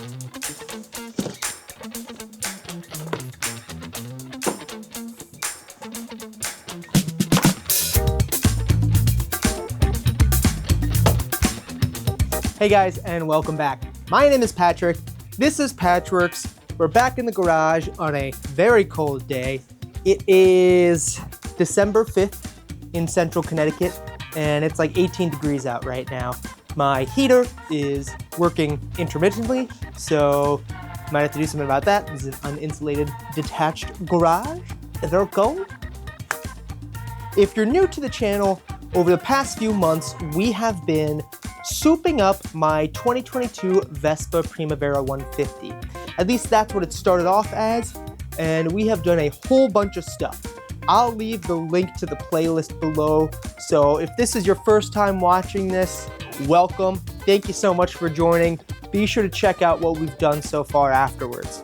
Hey guys, and welcome back. My name is Patrick. This is Patchworks. We're back in the garage on a very cold day. It is December 5th in central Connecticut, and it's like 18 degrees out right now. My heater is working intermittently, so might have to do something about that. This is an uninsulated, detached garage. Is that cold? If you're new to the channel, over the past few months, we have been souping up my 2022 Vespa Primavera 150. At least that's what it started off as, and we have done a whole bunch of stuff. I'll leave the link to the playlist below, so if this is your first time watching this, welcome. Thank you so much for joining. Be sure to check out what we've done so far afterwards.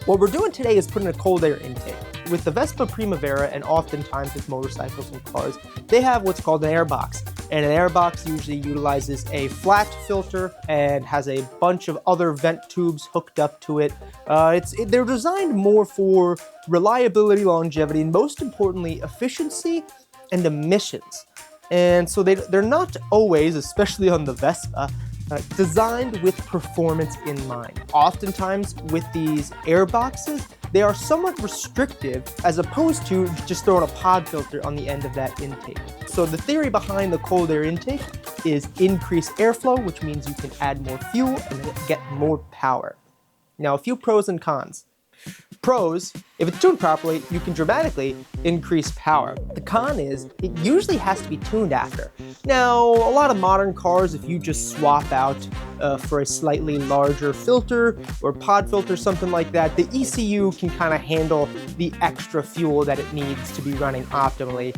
What we're doing today is putting a cold air intake. With the Vespa Primavera, and oftentimes with motorcycles and cars, they have what's called an air box. And an air box usually utilizes a flat filter and has a bunch of other vent tubes hooked up to it. They're designed more for reliability, longevity, and most importantly, efficiency and emissions. And so they're not always, especially on the Vespa, designed with performance in mind. Oftentimes with these air boxes, they are somewhat restrictive as opposed to just throwing a pod filter on the end of that intake. So the theory behind the cold air intake is increased airflow, which means you can add more fuel and get more power. Now, a few pros and cons. Pros, if it's tuned properly, you can dramatically increase power. The con is it usually has to be tuned after. Now, a lot of modern cars, if you just swap out for a slightly larger filter or pod filter, something like that, the ECU can kind of handle the extra fuel that it needs to be running optimally.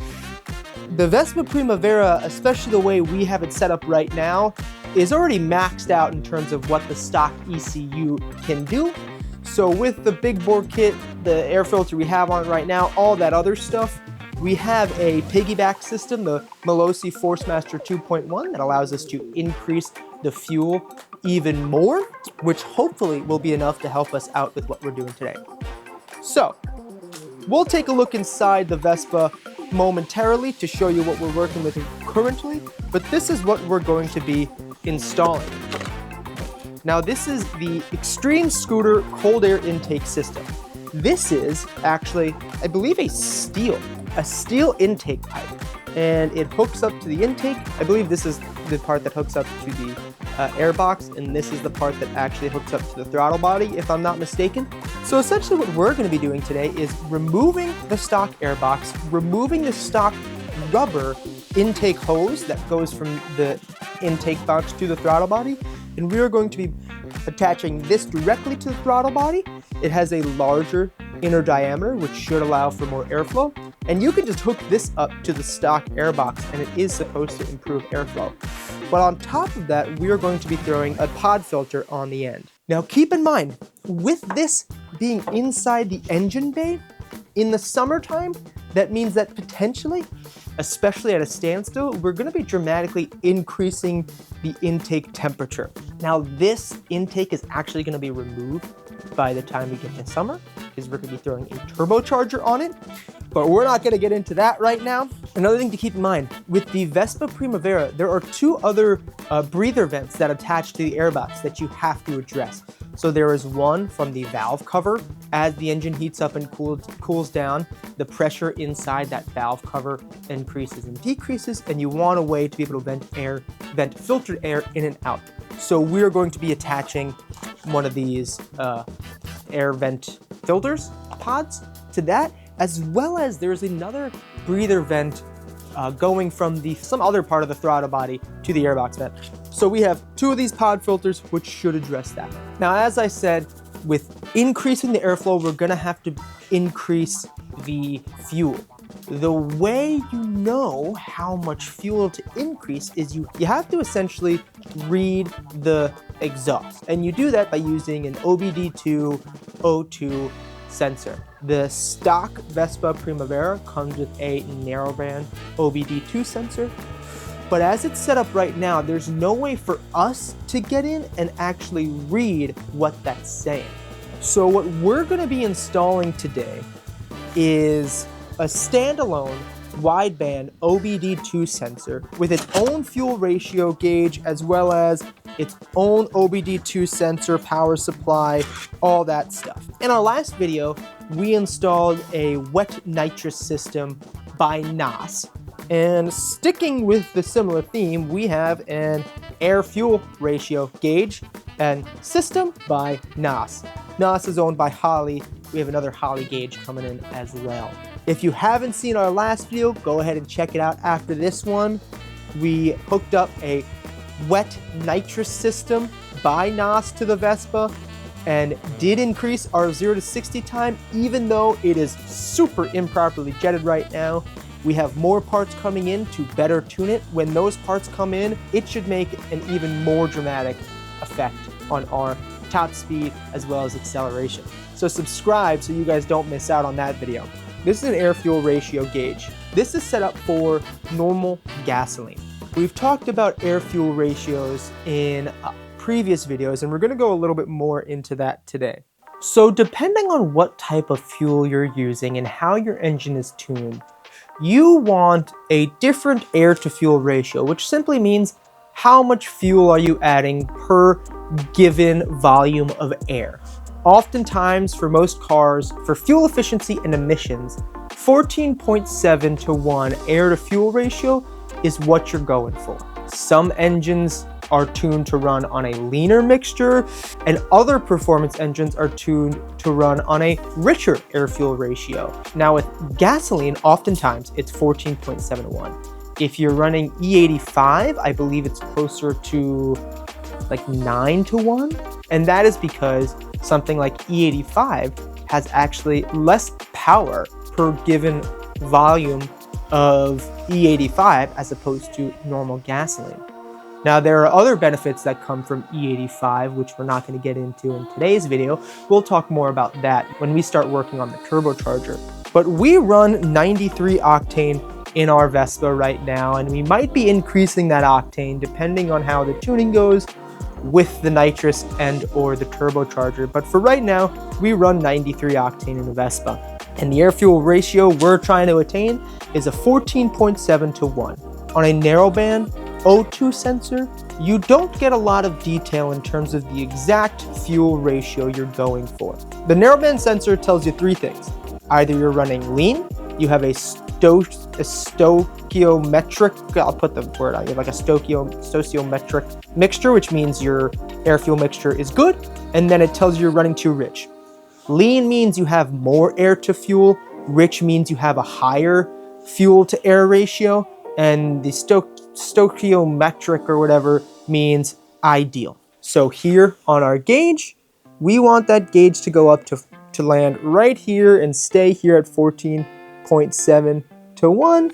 The Vespa Primavera, especially the way we have it set up right now, is already maxed out in terms of what the stock ECU can do. So with the big bore kit, the air filter we have on it right now, all that other stuff, we have a piggyback system, the Malossi Forcemaster 2.1, that allows us to increase the fuel even more, which hopefully will be enough to help us out with what we're doing today. So, we'll take a look inside the Vespa momentarily to show you what we're working with currently, but this is what we're going to be installing. Now this is the Extreme Scooter cold air intake system. This is actually, I believe, a steel intake pipe, and it hooks up to the intake. I believe this is the part that hooks up to the air box, and this is the part that actually hooks up to the throttle body, if I'm not mistaken. So essentially what we're going to be doing today is removing the stock air box, removing the stock rubber intake hose that goes from the intake box to the throttle body, and we are going to be attaching this directly to the throttle body. It has a larger inner diameter, which should allow for more airflow, and you can just hook this up to the stock air box, and it is supposed to improve airflow. But on top of that, we are going to be throwing a pod filter on the end. Now keep in mind, with this being inside the engine bay, in the summertime, that means that potentially, especially at a standstill, we're going to be dramatically increasing the intake temperature. Now this intake is actually going to be removed by the time we get to summer, because we're going to be throwing a turbocharger on it, but we're not going to get into that right now. Another thing to keep in mind, with the Vespa Primavera, there are two other breather vents that attach to the airbox that you have to address. So there is one from the valve cover. As the engine heats up and cools down, the pressure inside that valve cover increases and decreases, and you want a way to be able to vent filtered air in and out. So we're going to be attaching one of these air vent filters, pods, to that, as well as there's another breather vent going from some other part of the throttle body to the airbox vent. So we have two of these pod filters, which should address that. Now, as I said, with increasing the airflow, we're gonna have to increase the fuel. The way you know how much fuel to increase is you have to essentially read the exhaust. And you do that by using an OBD2 O2 sensor. The stock Vespa Primavera comes with a narrowband OBD2 sensor. But as it's set up right now, there's no way for us to get in and actually read what that's saying. So what we're going to be installing today is a standalone wideband OBD2 sensor with its own fuel ratio gauge, as well as its own OBD2 sensor, power supply, all that stuff. In our last video, we installed a wet nitrous system by NOS. And sticking with the similar theme, we have an Air Fuel Ratio Gage and system by NOS. NOS is owned by Holley. We have another Holley gauge coming in as well. If you haven't seen our last video, go ahead and check it out after this one. We hooked up a wet nitrous system by NOS to the Vespa and did increase our 0 to 60 time, even though it is super improperly jetted right now. We have more parts coming in to better tune it. When those parts come in, it should make an even more dramatic effect on our top speed as well as acceleration. So subscribe so you guys don't miss out on that video. This is an air fuel ratio gauge. This is set up for normal gasoline. We've talked about air fuel ratios in previous videos, and we're going to go a little bit more into that today. So depending on what type of fuel you're using and how your engine is tuned, you want a different air to fuel ratio, which simply means how much fuel are you adding per given volume of air. Oftentimes, for most cars, for fuel efficiency and emissions, 14.7 to 1 air to fuel ratio is what you're going for. Some engines are tuned to run on a leaner mixture, and other performance engines are tuned to run on a richer air fuel ratio. Now with gasoline, oftentimes it's 14.7 to 1. If you're running E85, I believe it's closer to like 9 to 1. And that is because something like E85 has actually less power per given volume of E85 as opposed to normal gasoline. Now, there are other benefits that come from E85, which we're not going to get into in today's video. We'll talk more about that when we start working on the turbocharger. But we run 93 octane in our Vespa right now, and we might be increasing that octane depending on how the tuning goes with the nitrous and or the turbocharger. But for right now, we run 93 octane in the Vespa. And the air fuel ratio we're trying to attain is a 14.7 to 1. On a narrowband O2 sensor, you don't get a lot of detail in terms of the exact fuel ratio you're going for. The narrowband sensor tells you three things. Either you're running lean, you have a stoichiometric, I'll put the word out, you have like a stoichiometric mixture, which means your air fuel mixture is good, and then it tells you you're running too rich. Lean means you have more air to fuel, rich means you have a higher fuel to air ratio, and the stoichiometric or whatever means ideal. So here on our gauge, we want that gauge to go up to land right here and stay here at 14.7 to 1.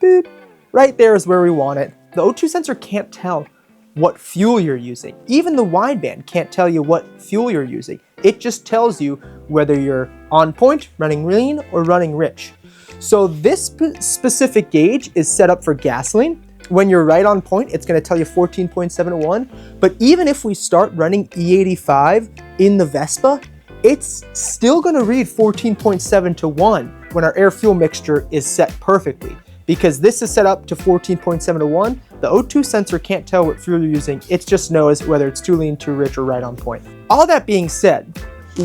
Boop. Right there is where we want it. The O2 sensor can't tell what fuel you're using. Even the wideband can't tell you what fuel you're using. It just tells you whether you're on point, running lean, or running rich. So this specific gauge is set up for gasoline. When you're right on point, it's going to tell you 14.7 to 1. But even if we start running E85 in the Vespa, it's still going to read 14.7 to 1 when our air fuel mixture is set perfectly. Because this is set up to 14.7 to 1, the O2 sensor can't tell what fuel you're using. It just knows whether it's too lean, too rich, or right on point. All that being said,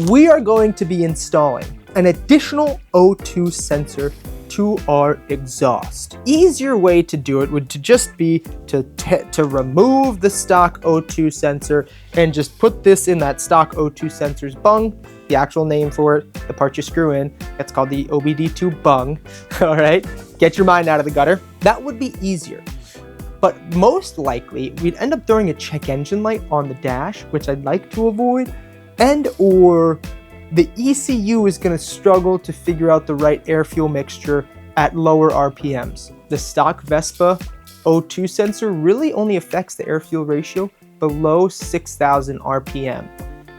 we are going to be installing an additional O2 sensor to our exhaust. Easier way to do it would just be to remove the stock O2 sensor and just put this in that stock O2 sensor's bung, the actual name for it, the part you screw in. It's called the OBD2 bung, all right? Get your mind out of the gutter. That would be easier. But most likely, we'd end up throwing a check engine light on the dash, which I'd like to avoid, and or the ECU is going to struggle to figure out the right air fuel mixture at lower RPMs. The stock Vespa O2 sensor really only affects the air fuel ratio below 6,000 RPM.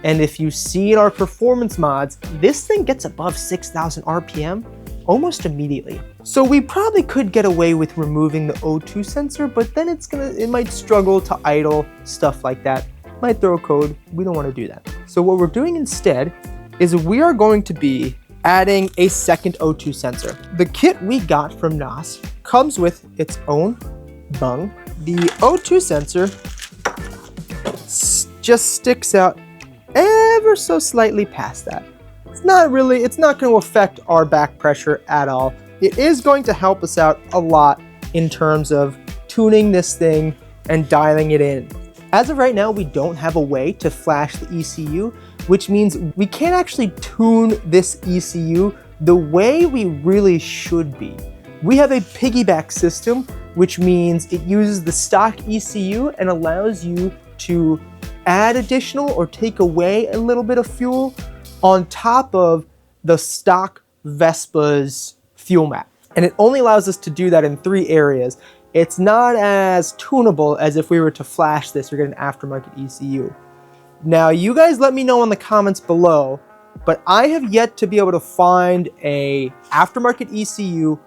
And if you see in our performance mods, this thing gets above 6,000 RPM almost immediately. So we probably could get away with removing the O2 sensor, but then it might struggle to idle, stuff like that. Might throw code. We don't want to do that. So what we're doing instead is we are going to be adding a second O2 sensor. The kit we got from NOS comes with its own bung. The O2 sensor just sticks out ever so slightly past that. It's not going to affect our back pressure at all. It is going to help us out a lot in terms of tuning this thing and dialing it in. As of right now, we don't have a way to flash the ECU, which means we can't actually tune this ECU the way we really should be. We have a piggyback system, which means it uses the stock ECU and allows you to add additional or take away a little bit of fuel on top of the stock Vespa's fuel map. And it only allows us to do that in 3 areas. It's not as tunable as if we were to flash this or get an aftermarket ECU. Now, you guys let me know in the comments below, but I have yet to be able to find a aftermarket ECU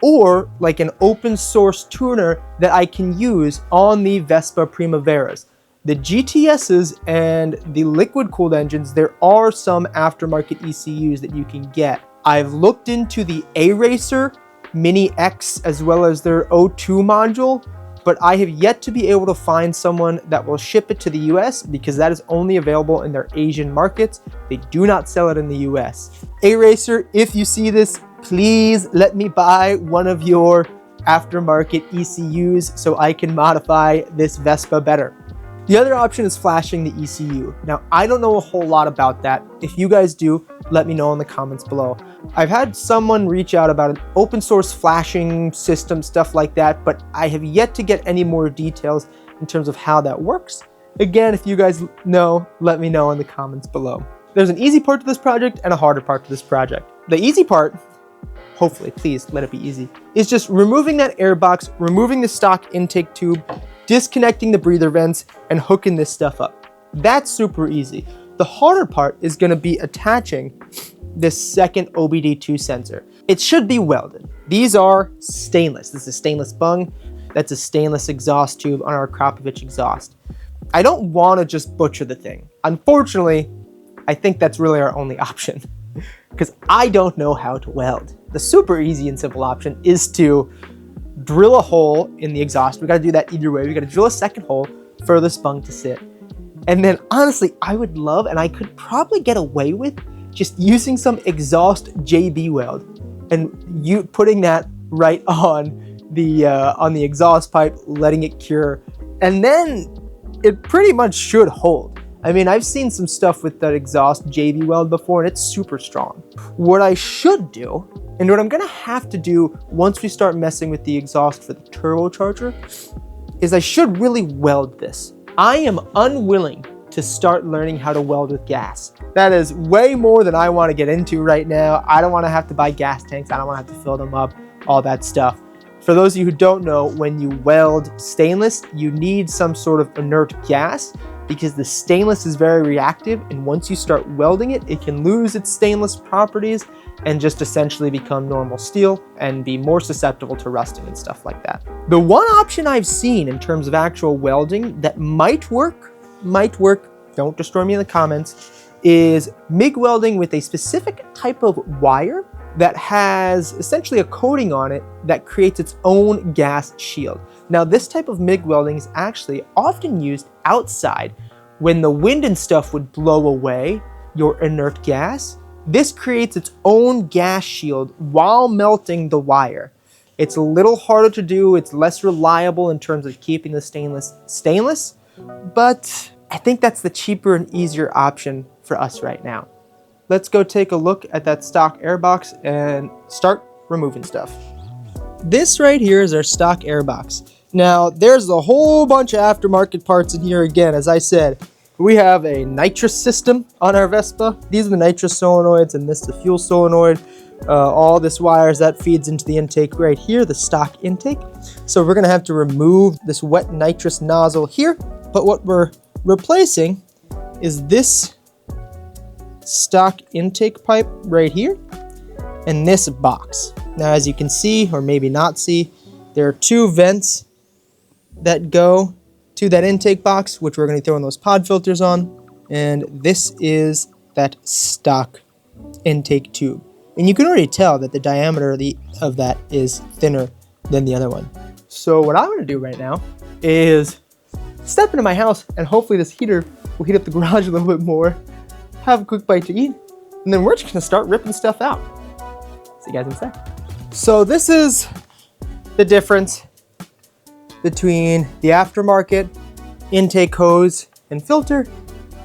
or like an open source tuner that I can use on the Vespa Primaveras. The GTSs and the liquid cooled engines, there are some aftermarket ECUs that you can get. I've looked into the A-Racer Mini X as well as their O2 module, but I have yet to be able to find someone that will ship it to the US because that is only available in their Asian markets. They do not sell it in the US. A-Racer, if you see this, please let me buy one of your aftermarket ECUs so I can modify this Vespa better. The other option is flashing the ECU. Now, I don't know a whole lot about that. If you guys do, let me know in the comments below. I've had someone reach out about an open source flashing system, stuff like that, but I have yet to get any more details in terms of how that works. Again, if you guys know, let me know in the comments below. There's an easy part to this project and a harder part to this project. The easy part, hopefully, please let it be easy, is just removing that air box, removing the stock intake tube, disconnecting the breather vents, and hooking this stuff up. That's super easy. The harder part is going to be attaching this second OBD2 sensor. It should be welded. These are stainless. This is a stainless bung. That's a stainless exhaust tube on our Krapovich exhaust. I don't want to just butcher the thing. Unfortunately, I think that's really our only option because I don't know how to weld. The super easy and simple option is to drill a hole in the exhaust. We got to do that either way. We got to drill a second hole for this bung to sit. And then honestly, I would love, and I could probably get away with just using some exhaust JB weld and you putting that right on the exhaust pipe, letting it cure, and then it pretty much should hold. I mean, I've seen some stuff with that exhaust JB weld before and it's super strong. What I should do, and what I'm gonna have to do once we start messing with the exhaust for the turbocharger, is I should really weld this. I am unwilling to start learning how to weld with gas. That is way more than I want to get into right now. I don't want to have to buy gas tanks. I don't want to have to fill them up, all that stuff. For those of you who don't know, when you weld stainless, you need some sort of inert gas because the stainless is very reactive, and once you start welding it, it can lose its stainless properties and just essentially become normal steel and be more susceptible to rusting and stuff like that. The one option I've seen in terms of actual welding that might work, don't destroy me in the comments, is MIG welding with a specific type of wire that has essentially a coating on it that creates its own gas shield. Now, this type of MIG welding is actually often used outside when the wind and stuff would blow away your inert gas. This creates its own gas shield while melting the wire. It's a little harder to do. It's less reliable in terms of keeping the stainless, but I think that's the cheaper and easier option for us right now. Let's go take a look at that stock airbox and start removing stuff. This right here is our stock airbox. Now, there's a whole bunch of aftermarket parts in here again. As I said, we have a nitrous system on our Vespa. These are the nitrous solenoids and this is the fuel solenoid. All this wires that feeds into the intake right here, the stock intake. So we're gonna have to remove this wet nitrous nozzle here. But what we're replacing is this stock intake pipe right here. and this box. Now, as you can see, or maybe not see, there are 2 vents that go to that intake box, which we're going to throw in those pod filters on. And this is that stock intake tube. And you can already tell that the diameter of that is thinner than the other one. So what I'm going to do right now is step into my house, and hopefully this heater will heat up the garage a little bit more, have a quick bite to eat, and then we're just going to start ripping stuff out. See you guys in a sec. So this is the difference between the aftermarket intake hose and filter,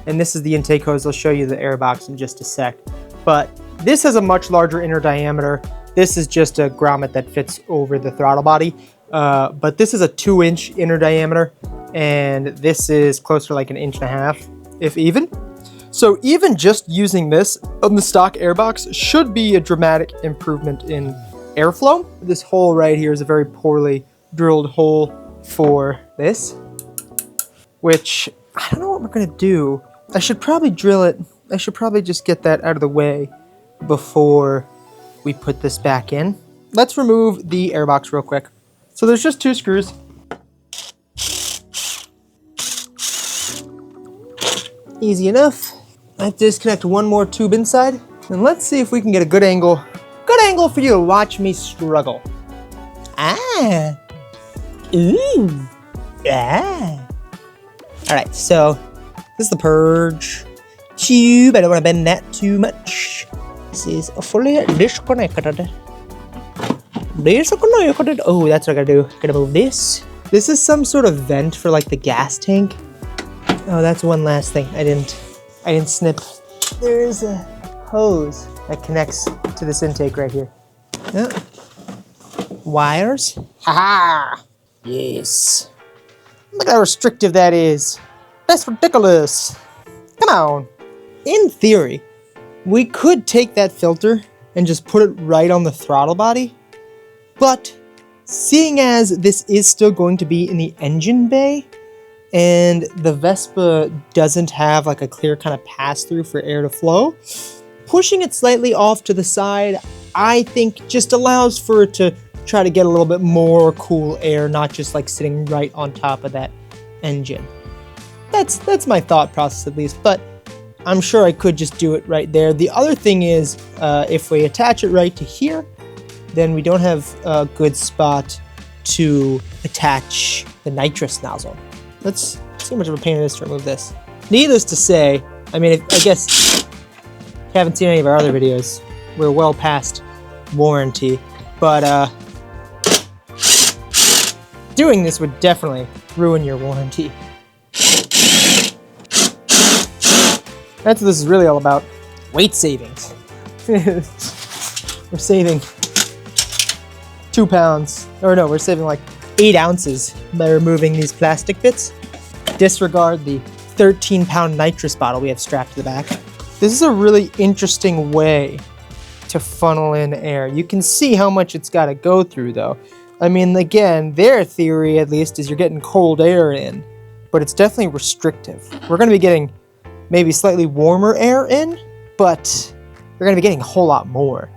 and this is the intake hose. I'll show you the air box in just a sec. But this has a much larger inner diameter. This is just a grommet that fits over the throttle body. But this is a 2-inch inner diameter, and this is closer to like 1.5 inches, if even. So even just using this on the stock airbox should be a dramatic improvement in airflow. This hole right here is a very poorly drilled hole for this, which I don't know what we're gonna do. I should probably drill it. I should probably just get that out of the way before we put this back in. Let's remove the airbox real quick. So there's just 2 screws. Easy enough. I have to disconnect one more tube inside, and let's see if we can get a good angle for you to watch me struggle. Ah. Ooh. Ah. All right, so this is the purge tube. I don't want to bend that too much. This is fully disconnected. Disconnected. Oh, that's what I gotta do. Gotta move this. This is some sort of vent for like the gas tank. Oh, that's one last thing. I didn't snip. There's a hose that connects to this intake right here. Yeah. Wires. Haha. Yes. Look how restrictive that is. That's ridiculous. Come on. In theory, we could take that filter and just put it right on the throttle body, but seeing as this is still going to be in the engine bay, and the Vespa doesn't have like a clear kind of pass-through for air to flow, pushing it slightly off to the side, I think just allows for it to try to get a little bit more cool air, not just like sitting right on top of that engine. That's my thought process at least, but I'm sure I could just do it right there. The other thing is, if we attach it right to here, then we don't have a good spot to attach the nitrous nozzle. Let's see how much of a pain it is to remove this. Needless to say, I mean, I guess if you haven't seen any of our other videos, we're well past warranty, but doing this would definitely ruin your warranty. That's what this is really all about. Weight savings. We're saving 2 pounds. Or no, we're saving like 8 ounces by removing these plastic bits. Disregard the 13-pound nitrous bottle we have strapped to the back. This is a really interesting way to funnel in air. You can see how much it's got to go through though. I mean, again, their theory at least is you're getting cold air in, but it's definitely restrictive. We're going to be getting maybe slightly warmer air in, but you're going to be getting a whole lot more.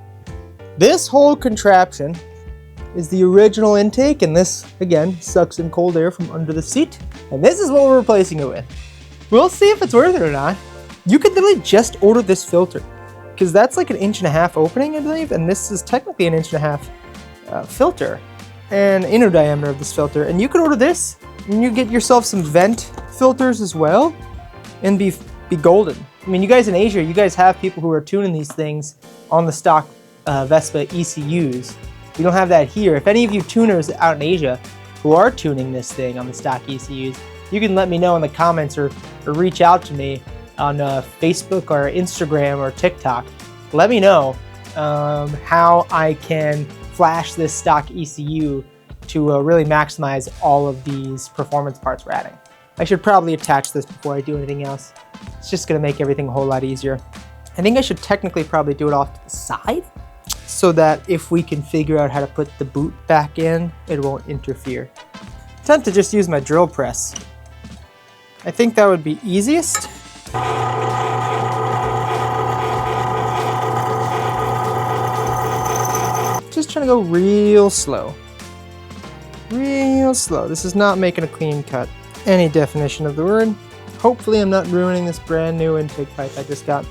This whole contraption is the original intake, and this, again, sucks in cold air from under the seat. And this is what we're replacing it with. We'll see if it's worth it or not. You could literally just order this filter, because that's like 1.5 inch opening, I believe, and this is technically 1.5 inch filter, and inner diameter of this filter. And you could order this, and you get yourself some vent filters as well, and be golden. I mean, you guys in Asia, you guys have people who are tuning these things on the stock Vespa ECUs. We don't have that here. If any of you tuners out in Asia who are tuning this thing on the stock ECUs, you can let me know in the comments or reach out to me on Facebook or Instagram or TikTok. Let me know how I can flash this stock ECU to really maximize all of these performance parts we're adding. I should probably attach this before I do anything else. It's just gonna make everything a whole lot easier. I think I should technically probably do it off to the side so that if we can figure out how to put the boot back in, it won't interfere. I tend to just use my drill press. I think that would be easiest. just trying to go real slow. Real slow. This is not making a clean cut. Any definition of the word. Hopefully I'm not ruining this brand new intake pipe I just got.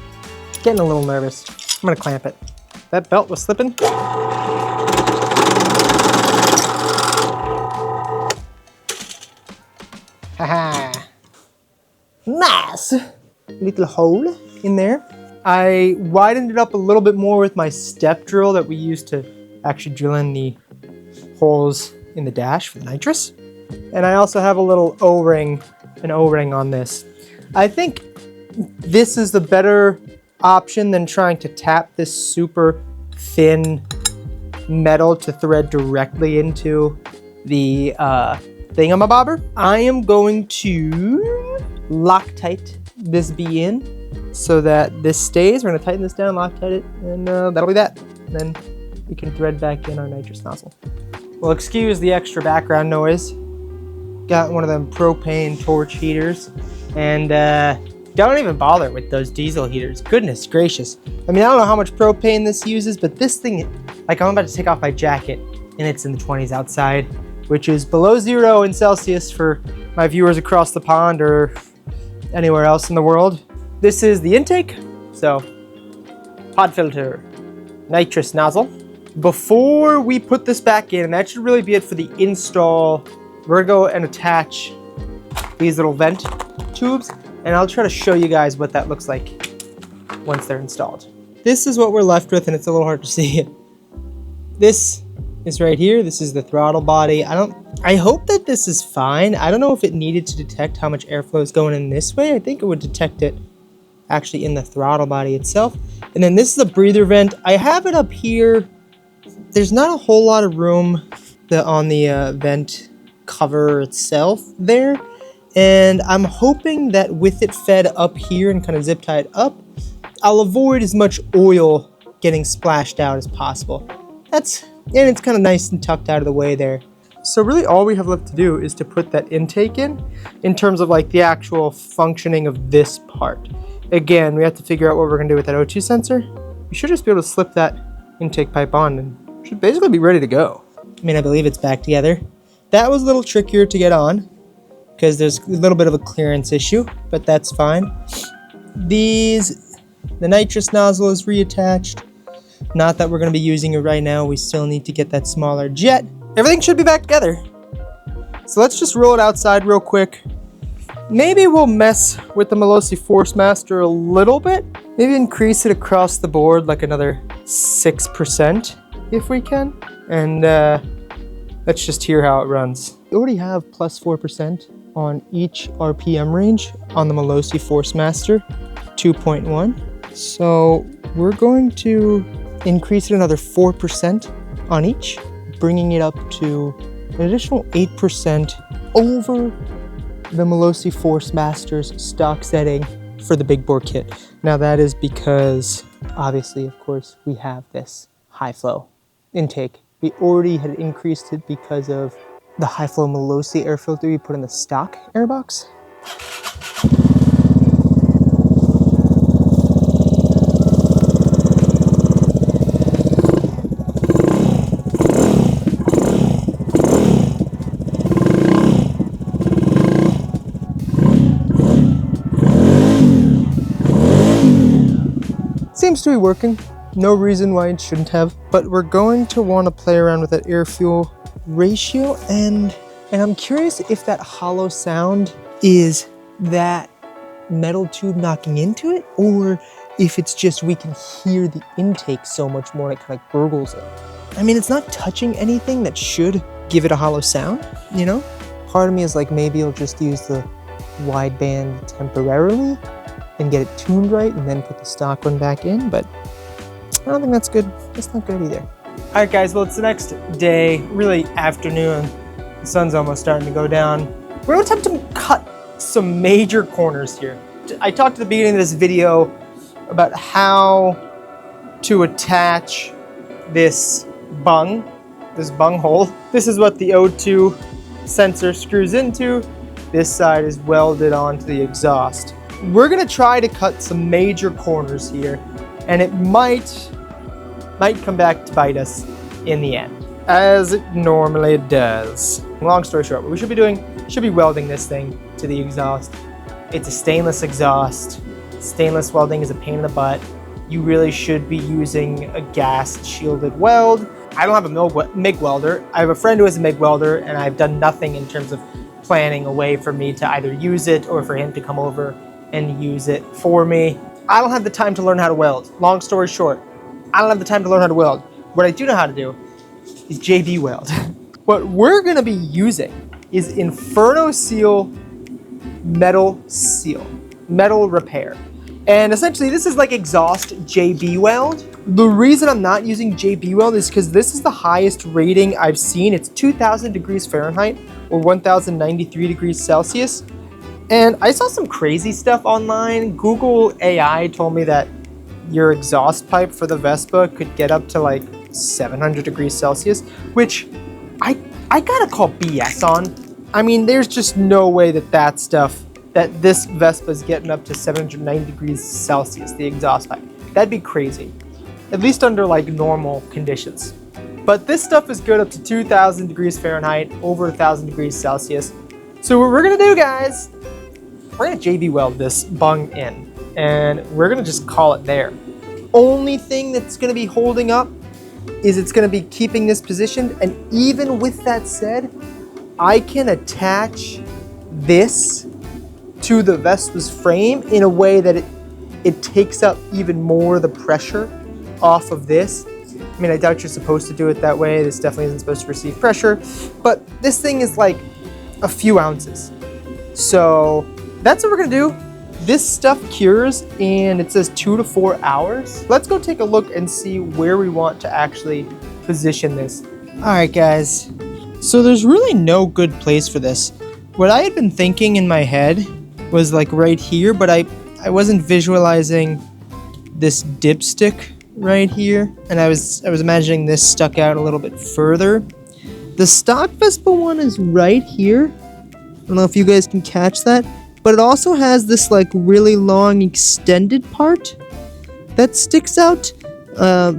Getting a little nervous. I'm gonna clamp it. That belt was slipping. Haha. Nice. Little hole in there. I widened it up a little bit more with my step drill that we used to actually drill in the holes in the dash for the nitrous. And I also have a little O-ring, an O-ring on this. I think this is the better option than trying to tap this super thin metal to thread directly into the thingamabobber. I am going to Loctite this bee in so that this stays. We're gonna tighten this down, Loctite it, and that'll be that. And then we can thread back in our nitrous nozzle. Well, excuse the extra background noise. Got one of them propane torch heaters, and don't even bother with those diesel heaters. Goodness gracious. I mean, I don't know how much propane this uses, but this thing, like I'm about to take off my jacket and it's in the 20s outside, which is below 0 in Celsius for my viewers across the pond or anywhere else in the world. This is the intake, so pod filter, nitrous nozzle. Before we put this back in, and that should really be it for the install, we're gonna go and attach these little vent tubes, and I'll try to show you guys what that looks like once they're installed. This is what we're left with, and it's a little hard to see it. This is right here. This is the throttle body. I hope that this is fine. I don't know if it needed to detect how much airflow is going in this way. I think it would detect it actually in the throttle body itself. And then this is a breather vent. I have it up here. There's not a whole lot of room on the vent cover itself there. And I'm hoping that with it fed up here and kind of zip tied up, I'll avoid as much oil getting splashed out as possible. And it's kind of nice and tucked out of the way there. So really all we have left to do is to put that intake in terms of like the actual functioning of this part. Again, we have to figure out what we're gonna do with that O2 sensor. We should just be able to slip that intake pipe on and should basically be ready to go. I mean, I believe it's back together. That was a little trickier to get on because there's a little bit of a clearance issue, but that's fine. The nitrous nozzle is reattached. Not that we're gonna be using it right now. We still need to get that smaller jet. Everything should be back together. So let's just roll it outside real quick. Maybe we'll mess with the Malossi Force Master a little bit. Maybe increase it across the board like another 6% if we can. And let's just hear how it runs. We already have plus 4% on each RPM range on the Malossi Force Master 2.1. So we're going to increase it another 4% on each, bringing it up to an additional 8% over the Malossi Force Master's stock setting for the big bore kit. Now that is because, obviously, of course, we have this high flow intake. We already had increased it because of the high flow Malossi air filter we put in the stock airbox. Seems to be working. No reason why it shouldn't have, but we're going to want to play around with that air fuel ratio, and I'm curious if that hollow sound is that metal tube knocking into it, or if it's just we can hear the intake so much more it kind of gurgles it. I mean, it's not touching anything that should give it a hollow sound, you know? Part of me is like, maybe I'll just use the wideband temporarily and get it tuned right and then put the stock one back in, but I don't think that's good. That's not good either. All right, guys, well, it's the next day, really afternoon. The sun's almost starting to go down. We're gonna attempt to cut some major corners here. I talked at the beginning of this video about how to attach this bung hole. This is what the O2 sensor screws into. This side is welded onto the exhaust. We're gonna try to cut some major corners here, and it might come back to bite us. in the end, as it normally does. Long story short, what we should be welding this thing to the exhaust. It's a stainless exhaust. Stainless welding is a pain in the butt. You really should be using a gas shielded weld. I don't have a MIG welder. I have a friend who has a MIG welder, and I've done nothing in terms of planning a way for me to either use it or for him to come over and use it for me. I don't have the time to learn how to weld. Long story short, I don't have the time to learn how to weld. What I do know how to do is JB weld. What we're gonna be using is Inferno Seal metal repair. And essentially this is like exhaust JB weld. The reason I'm not using JB weld is because this is the highest rating I've seen. It's 2000 degrees Fahrenheit or 1093 degrees Celsius. And I saw some crazy stuff online. Google AI told me that your exhaust pipe for the Vespa could get up to like 700 degrees Celsius, which I gotta call BS on. I mean, there's just no way that this Vespa is getting up to 790 degrees Celsius, the exhaust pipe. That'd be crazy, at least under like normal conditions. But this stuff is good up to 2000 degrees Fahrenheit, over 1000 degrees Celsius. So what we're gonna do, guys, we're gonna JB weld this bung in, and we're gonna just call it there. Only thing that's gonna be holding up is it's gonna be keeping this positioned, and even with that said, I can attach this to the Vespa's frame in a way that it takes up even more of the pressure off of this. I mean, I doubt you're supposed to do it that way. This definitely isn't supposed to receive pressure, but this thing is like a few ounces. So that's what we're gonna do. This stuff cures, and it says 2 to 4 hours. Let's go take a look and see where we want to actually position this. All right, guys. So there's really no good place for this. What I had been thinking in my head was like right here, but I wasn't visualizing this dipstick right here, and I was imagining this stuck out a little bit further. The stock Vespa one is right here. I don't know if you guys can catch that, but it also has this like really long extended part that sticks out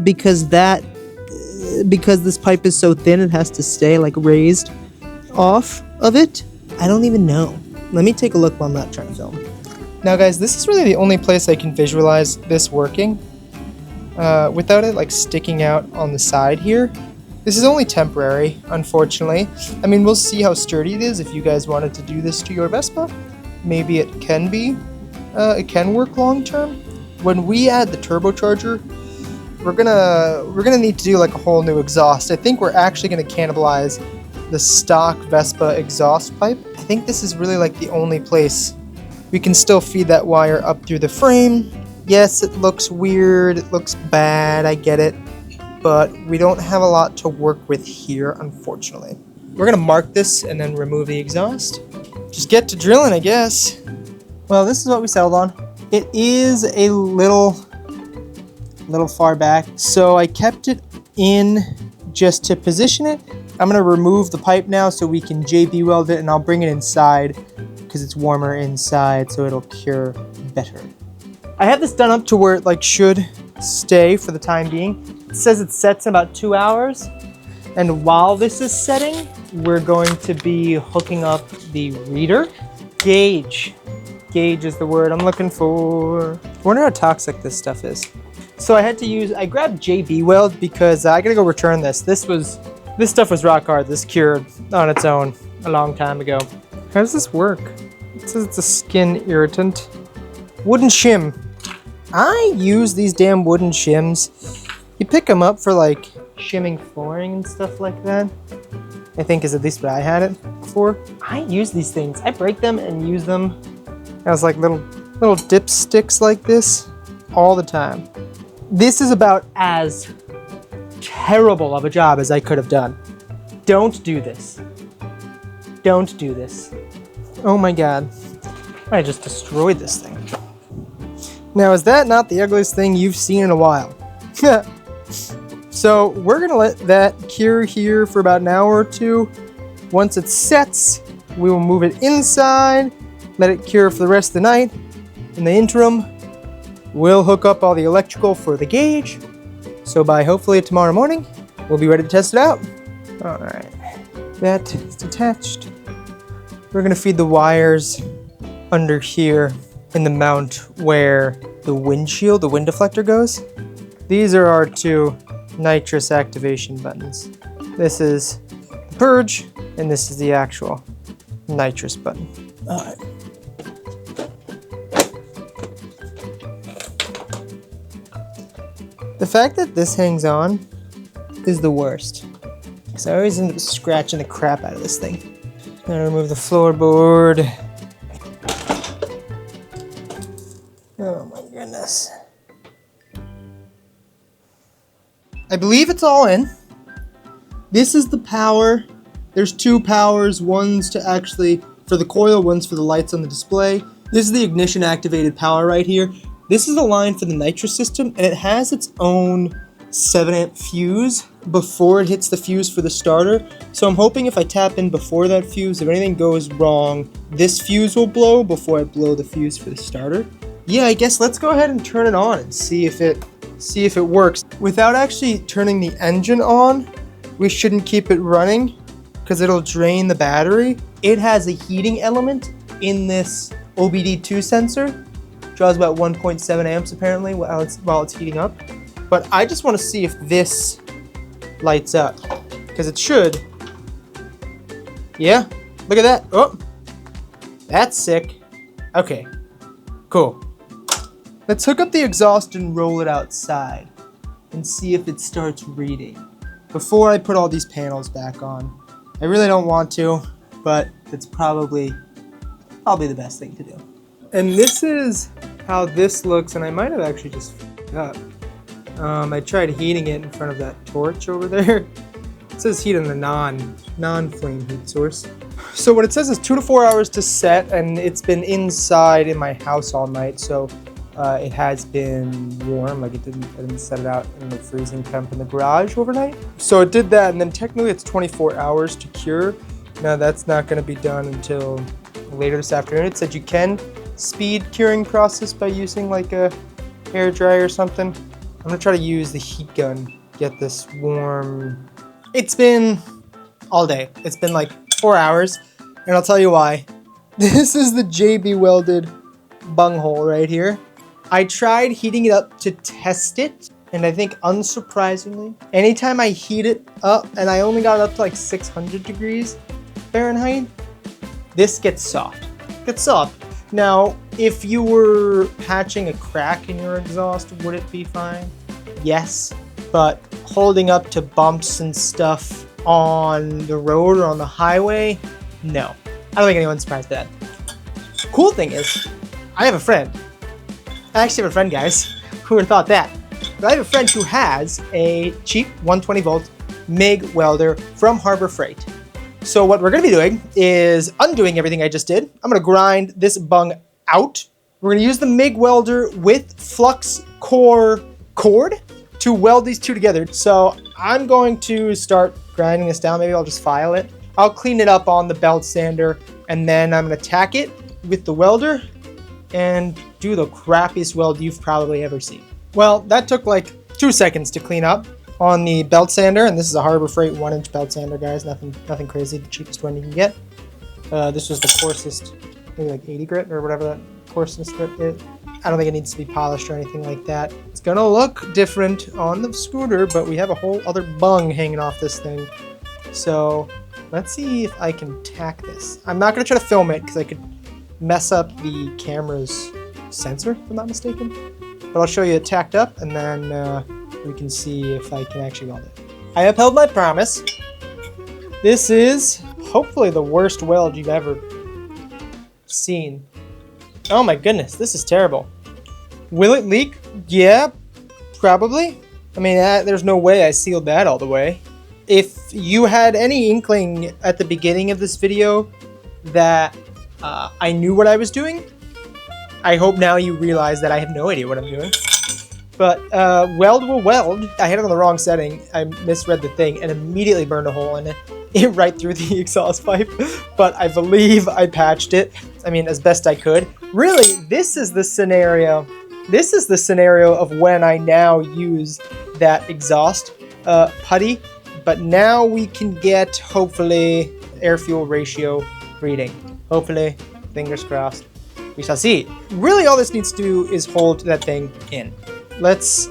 because this pipe is so thin, it has to stay like raised off of it. I don't even know. Let me take a look while I'm not trying to film. Now guys, this is really the only place I can visualize this working without it like sticking out on the side here. This is only temporary, unfortunately. I mean, we'll see how sturdy it is if you guys wanted to do this to your Vespa. Maybe it can work long term. When we add the turbocharger, we're gonna need to do like a whole new exhaust. I think we're actually gonna cannibalize the stock Vespa exhaust pipe. I think this is really like the only place we can still feed that wire up through the frame. Yes, it looks weird, it looks bad, I get it, but we don't have a lot to work with here, unfortunately. We're gonna mark this and then remove the exhaust. Just get to drilling, I guess. Well, this is what we settled on. It is a little far back, so I kept it in just to position it. I'm gonna remove the pipe now so we can JB weld it, and I'll bring it inside because it's warmer inside, so it'll cure better. I have this done up to where it like should stay for the time being. It says it sets in about 2 hours, and while this is setting, we're going to be hooking up the reader. Gauge. Gauge is the word I'm looking for. I wonder how toxic this stuff is. So I grabbed JB weld because I gotta go return this. This stuff was rock hard. This cured on its own a long time ago. How does this work? It says it's a skin irritant. Wooden shim. I use these damn wooden shims. You pick them up for like shimming flooring and stuff like that. I think is at least what I had it for. I use these things. I break them and use them as like little dipsticks like this all the time. This is about as terrible of a job as I could have done. Don't do this. Don't do this. Oh my God. I just destroyed this thing. Now, is that not the ugliest thing you've seen in a while? So we're gonna let that cure here for about an hour or two. Once it sets, we will move it inside, let it cure for the rest of the night. In the interim, we'll hook up all the electrical for the gauge. So by hopefully tomorrow morning, we'll be ready to test it out. All right, that is detached. We're gonna feed the wires under here in the mount where the windshield, the wind deflector goes. These are our two nitrous activation buttons. This is the purge, and this is the actual nitrous button. All right. The fact that this hangs on is the worst, because I always end up scratching the crap out of this thing. Now remove the floorboard. Oh my goodness. I believe it's all in. This is the power. There's two powers. One's to actually, for the coil, one's for the lights on the display. This is the ignition activated power right here. This is the line for the nitrous system, and it has its own 7-amp fuse before it hits the fuse for the starter. So I'm hoping if I tap in before that fuse, if anything goes wrong, this fuse will blow before I blow the fuse for the starter. Yeah, I guess let's go ahead and turn it on and see if it works. Without actually turning the engine on, we shouldn't keep it running because it'll drain the battery. It has a heating element in this OBD2 sensor. Draws about 1.7 amps apparently while it's heating up. But I just want to see if this lights up, because it should. Yeah, look at that. Oh, that's sick. Okay, cool. Let's hook up the exhaust and roll it outside and see if it starts reading before I put all these panels back on. I really don't want to, but it's probably the best thing to do. And this is how this looks, and I might have actually just f***ed up. I tried heating it in front of that torch over there. It says heat on the non-flame heat source. So what it says is 2 to 4 hours to set, and it's been inside in my house all night, so it has been warm. Like I didn't set it out in the freezing temp in the garage overnight. So it did that, and then technically it's 24 hours to cure. Now that's not going to be done until later this afternoon. It said you can speed curing process by using like a hair dryer or something. I'm gonna try to use the heat gun, get this warm. It's been all day. It's been like 4 hours, and I'll tell you why. This is the JB welded bunghole right here. I tried heating it up to test it, and I think unsurprisingly, anytime I heat it up, and I only got it up to like 600 degrees Fahrenheit, this gets soft. It gets soft. Now, if you were patching a crack in your exhaust, would it be fine? Yes, but holding up to bumps and stuff on the road or on the highway, no. I don't think anyone's surprised by that. Cool thing is, I have a friend. I actually have a friend, guys. Who would have thought that? But I have a friend who has a cheap 120 volt MIG welder from Harbor Freight. So what we're going to be doing is undoing everything I just did. I'm going to grind this bung out. We're going to use the MIG welder with flux core cord to weld these two together. So I'm going to start grinding this down. Maybe I'll just file it. I'll clean it up on the belt sander, and then I'm going to tack it with the welder and do the crappiest weld you've probably ever seen. Well, that took like 2 seconds to clean up on the belt sander, and this is a Harbor Freight 1-inch belt sander, guys. Nothing crazy, the cheapest one you can get. This was the coarsest, maybe like 80 grit or whatever that coarseness grit is. I don't think it needs to be polished or anything like that. It's gonna look different on the scooter, but we have a whole other bung hanging off this thing. So let's see if I can tack this. I'm not gonna try to film it because I could mess up the camera's sensor, if I'm not mistaken. But I'll show you it tacked up, and then we can see if I can actually weld it. I upheld my promise. This is hopefully the worst weld you've ever seen. Oh my goodness, this is terrible. Will it leak? Yeah, probably. I mean, there's no way I sealed that all the way. If you had any inkling at the beginning of this video that I knew what I was doing, I hope now you realize that I have no idea what I'm doing. But weld will weld. I had it on the wrong setting. I misread the thing and immediately burned a hole in it right through the exhaust pipe. But I believe I patched it. I mean, as best I could. Really, this is the scenario. This is the scenario of when I now use that exhaust putty But now we can get, hopefully, air fuel ratio reading. Hopefully, fingers crossed, we shall see. Really all this needs to do is hold that thing in. Let's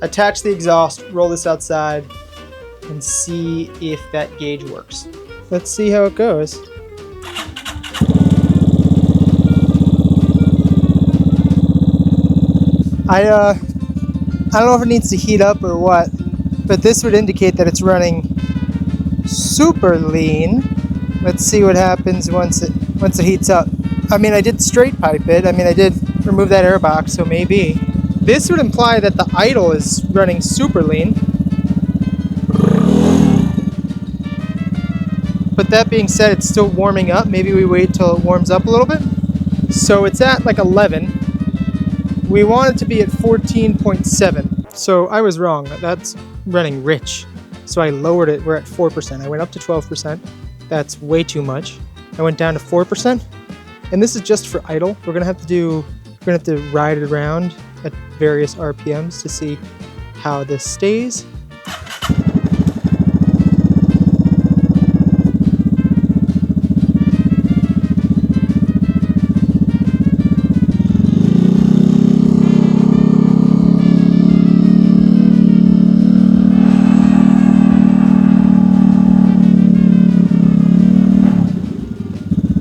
attach the exhaust, roll this outside, and see if that gauge works. Let's see how it goes. I don't know if it needs to heat up or what, but this would indicate that it's running super lean. Let's see what happens once it heats up. I mean, I did straight pipe it. I mean, I did remove that air box, so maybe. This would imply that the idle is running super lean. But that being said, it's still warming up. Maybe we wait till it warms up a little bit. So it's at like 11. We want it to be at 14.7. So I was wrong. That's running rich. So I lowered it. We're at 4%. I went up to 12%. That's way too much. I went down to 4%. And this is just for idle. We're gonna have to ride it around at various RPMs to see how this stays.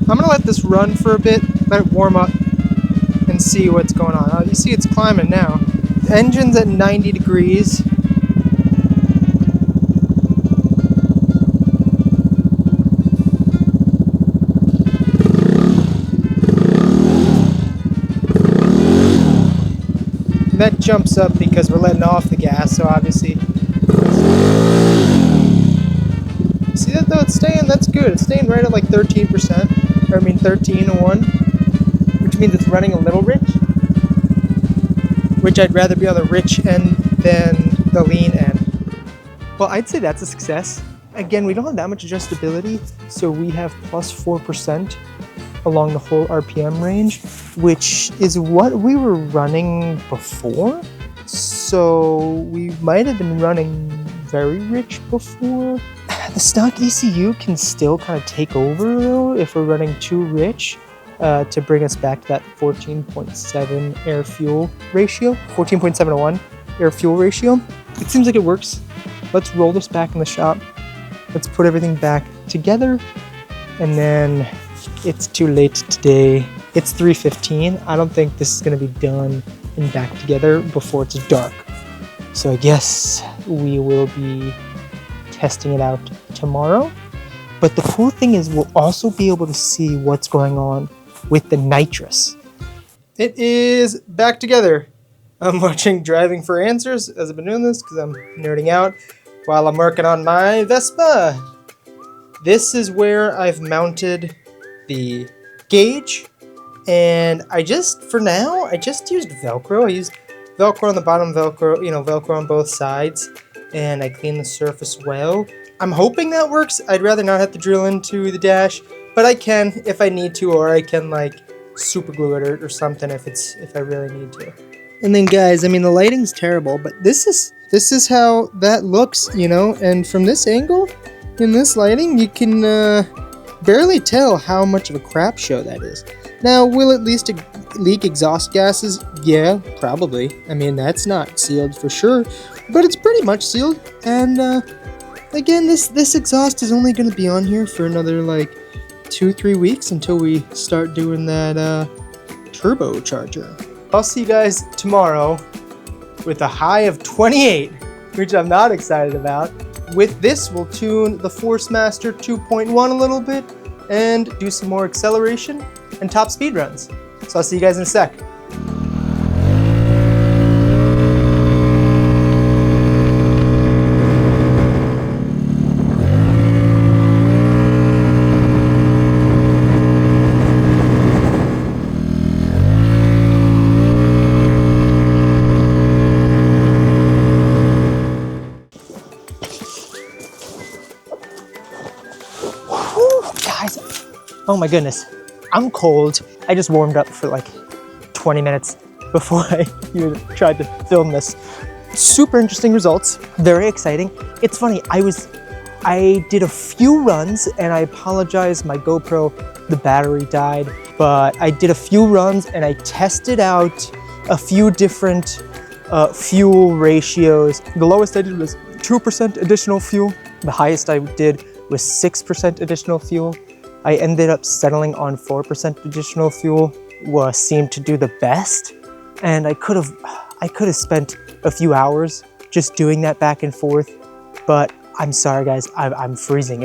I'm gonna let this run for a bit, let it warm up, and see what's going on. You see it's climbing now. The engine's at 90 degrees. And that jumps up because we're letting off the gas, so obviously. See that though? It's staying, that's good. It's staying right at like 13%. Or I mean 13.1, which means it's running a little rich, which I'd rather be on the rich end than the lean end. Well, I'd say that's a success. Again, we don't have that much adjustability, so we have plus 4% along the whole RPM range, which is what we were running before. So we might have been running very rich before. The stock ECU can still kind of take over though if we're running too rich to bring us back to that 14.7 air fuel ratio, 14.7:1 air fuel ratio. It seems like it works. Let's roll this back in the shop. Let's put everything back together, and then it's too late today. It's 3:15. I don't think this is going to be done and back together before it's dark. So I guess we will be testing it out tomorrow. But the cool thing is we'll also be able to see what's going on with the nitrous. It is back together. I'm watching Driving for Answers as I've been doing this because I'm nerding out while I'm working on my Vespa. This is where I've mounted the gauge, and for now I just used Velcro. I used Velcro on the bottom, Velcro on both sides, and I clean the surface well. I'm hoping that works. I'd rather not have to drill into the dash, but I can if I need to, or I can like super glue it or something if I really need to. And then guys, I mean the lighting's terrible, but this is how that looks, and from this angle, in this lighting, you can barely tell how much of a crap show that is. Now, will it leak exhaust gases? Yeah, probably. I mean, that's not sealed for sure, but it's pretty much sealed. And again, this exhaust is only going to be on here for another like 2-3 weeks until we start doing that turbocharger. I'll see you guys tomorrow with a high of 28, which I'm not excited about. With this, we'll tune the Force Master 2.1 a little bit and do some more acceleration and top speed runs. So I'll see you guys in a sec. Guys, oh my goodness, I'm cold. I just warmed up for like 20 minutes before I even tried to film this. Super interesting results, very exciting. It's funny, I was I did a few runs, and I apologize, my GoPro, the battery died, but I did a few runs and I tested out a few different fuel ratios. The lowest I did was 2% additional fuel. The highest I did was 6% additional fuel. I ended up settling on 4% additional fuel, seemed to do the best. And I could have spent a few hours just doing that back and forth, but I'm sorry guys, I'm freezing.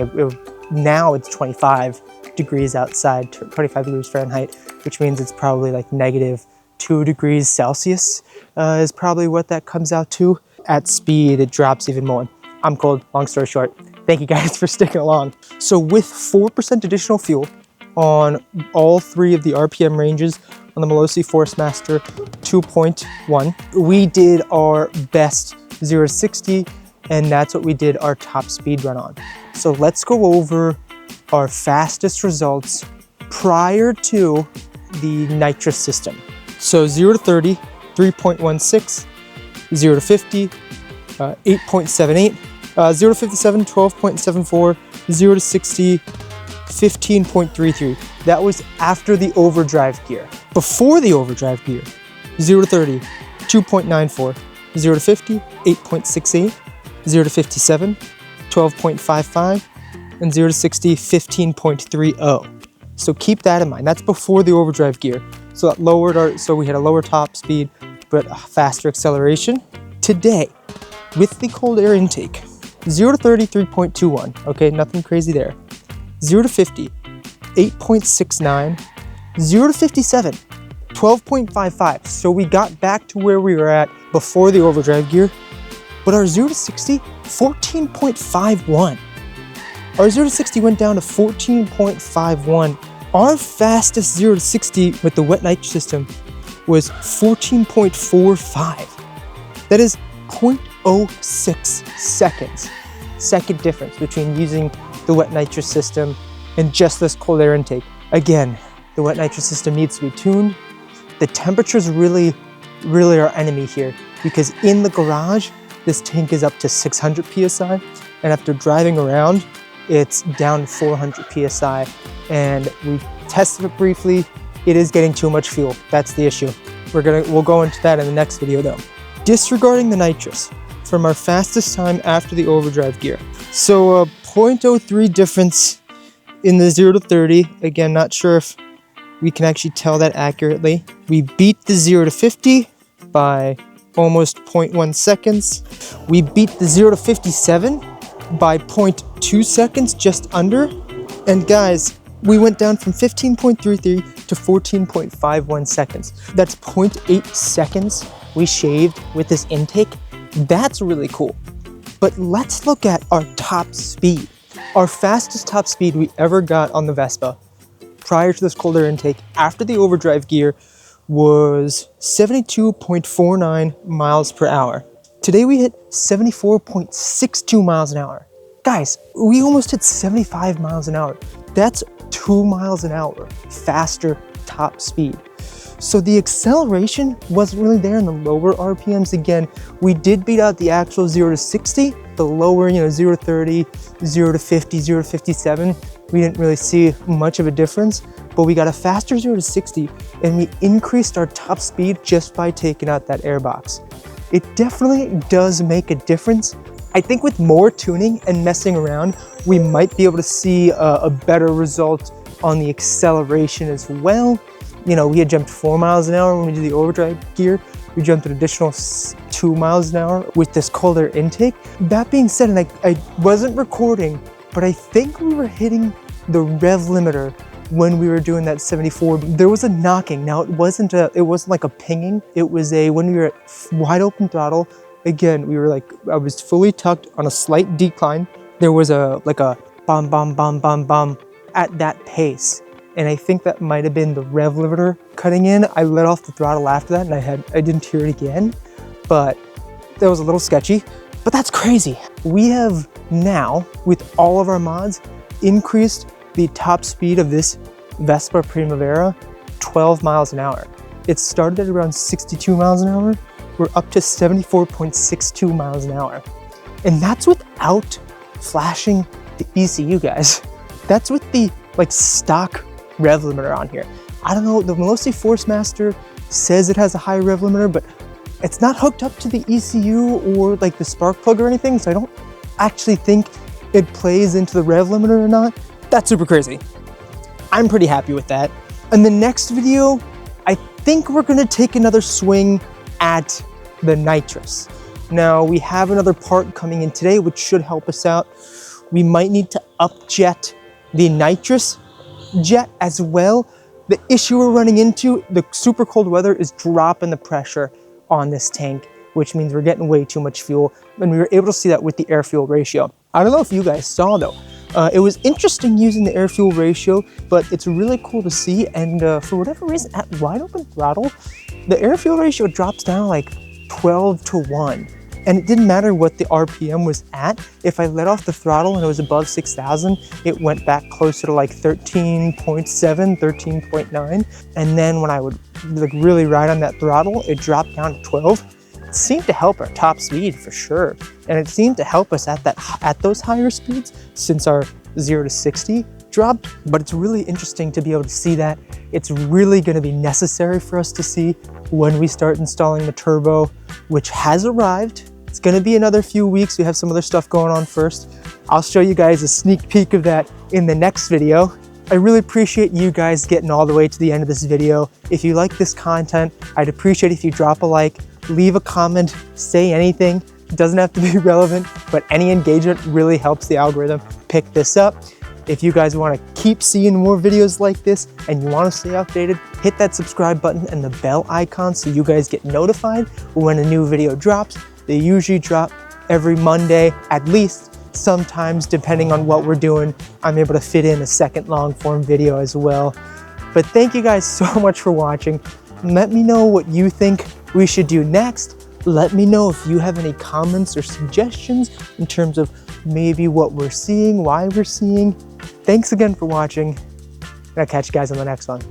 Now it's 25 degrees outside, 25 degrees Fahrenheit, which means it's probably like -2 degrees Celsius is probably what that comes out to. At speed, it drops even more. I'm cold, long story short. Thank you guys for sticking along. So with 4% additional fuel on all 3 of the RPM ranges on the Malossi Forcemaster 2.1, we did our best 0 to 60, and that's what we did our top speed run on. So let's go over our fastest results prior to the nitrous system. So 0 to 30, 3.16, 0 to 50, 8.78, 0 to 57, 12.74, 0 to 60, 15.33. That was after the overdrive gear. Before the overdrive gear, 0 to 30, 2.94, 0 to 50, 8.68, 0 to 57, 12.55, and 0 to 60, 15.30. So keep that in mind. That's before the overdrive gear. So that lowered so we had a lower top speed, but a faster acceleration. Today, with the cold air intake, 0 to 30, 3.21. Okay, nothing crazy there. 0 to 50, 8.69, 0 to 57, 12.55. So we got back to where we were at before the overdrive gear, but our 0 to 60, 14.51. Our 0 to 60 went down to 14.51. Our fastest 0 to 60 with the wet nitrous system was 14.45. That is 0.06 seconds. Second difference between using the wet nitrous system and just this cold air intake. Again, the wet nitrous system needs to be tuned. The temperatures really our enemy here, because in the garage, this tank is up to 600 PSI, and after driving around, it's down 400 PSI, and we tested it briefly. It is getting too much fuel. That's the issue. We'll go into that in the next video though. Disregarding the nitrous from our fastest time after the overdrive gear. So a 0.03 difference in the 0 to 30. Again, not sure if we can actually tell that accurately. We beat the 0 to 50 by almost 0.1 seconds. We beat the 0 to 57 by 0.2 seconds, just under. And guys, we went down from 15.33 to 14.51 seconds. That's 0.8 seconds we shaved with this intake. That's really cool. But let's look at our top speed. Our fastest top speed we ever got on the Vespa prior to this cold air intake after the overdrive gear was 72.49 miles per hour. Today we hit 74.62 miles an hour. Guys, we almost hit 75 miles an hour. That's 2 miles an hour faster top speed. So the acceleration wasn't really there in the lower RPMs. Again, we did beat out the actual 0 to 60, the lower, 0 to 30, 0 to 50, 0 to 57. We didn't really see much of a difference, but we got a faster 0 to 60, and we increased our top speed just by taking out that air box. It definitely does make a difference. I think with more tuning and messing around, we might be able to see a better result on the acceleration as well. We had jumped 4 miles an hour when we did the overdrive gear. We jumped an additional 2 miles an hour with this cold air intake. That being said, and I wasn't recording, but I think we were hitting the rev limiter when we were doing that 74. There was a knocking. Now it wasn't like a pinging. It was when we were at wide open throttle. Again, I was fully tucked on a slight decline. There was a bum, bum, bum, bum, bum at that pace. And I think that might have been the rev limiter cutting in. I let off the throttle after that, and I didn't hear it again, but that was a little sketchy. But that's crazy. We have now, with all of our mods, increased the top speed of this Vespa Primavera 12 miles an hour. It started at around 62 miles an hour. We're up to 74.62 miles an hour. And that's without flashing the ECU, guys. That's with the like stock rev limiter on here. I don't know, the Veloci Forcemaster says it has a high rev limiter, but it's not hooked up to the ECU or like the spark plug or anything, so I don't actually think it plays into the rev limiter or not. That's super crazy. I'm pretty happy with that. In the next video, I think we're gonna take another swing at the nitrous. Now, we have another part coming in today, which should help us out. We might need to upjet the nitrous jet as well. The issue we're running into, the super cold weather, is dropping the pressure on this tank, which means we're getting way too much fuel. And we were able to see that with the air fuel ratio. I don't know if you guys saw though. It was interesting using the air fuel ratio, but it's really cool to see. And for whatever reason, at wide open throttle, the air fuel ratio drops down like 12:1. And it didn't matter what the RPM was at. If I let off the throttle and it was above 6,000, it went back closer to like 13.7, 13.9. And then when I would like really ride on that throttle, it dropped down to 12. It seemed to help our top speed for sure. And it seemed to help us at those higher speeds since our 0 to 60 dropped. But it's really interesting to be able to see that. It's really gonna be necessary for us to see when we start installing the turbo, which has arrived. It's gonna be another few weeks. We have some other stuff going on first. I'll show you guys a sneak peek of that in the next video. I really appreciate you guys getting all the way to the end of this video. If you like this content, I'd appreciate if you drop a like, leave a comment, say anything. It doesn't have to be relevant, but any engagement really helps the algorithm pick this up. If you guys want to keep seeing more videos like this and you want to stay updated, hit that subscribe button and the bell icon so you guys get notified when a new video drops. They usually drop every Monday, at least. Sometimes, depending on what we're doing, I'm able to fit in a second long form video as well. But thank you guys so much for watching. Let me know what you think we should do next. Let me know if you have any comments or suggestions in terms of maybe what we're seeing, why we're seeing. Thanks again for watching, and I'll catch you guys on the next one.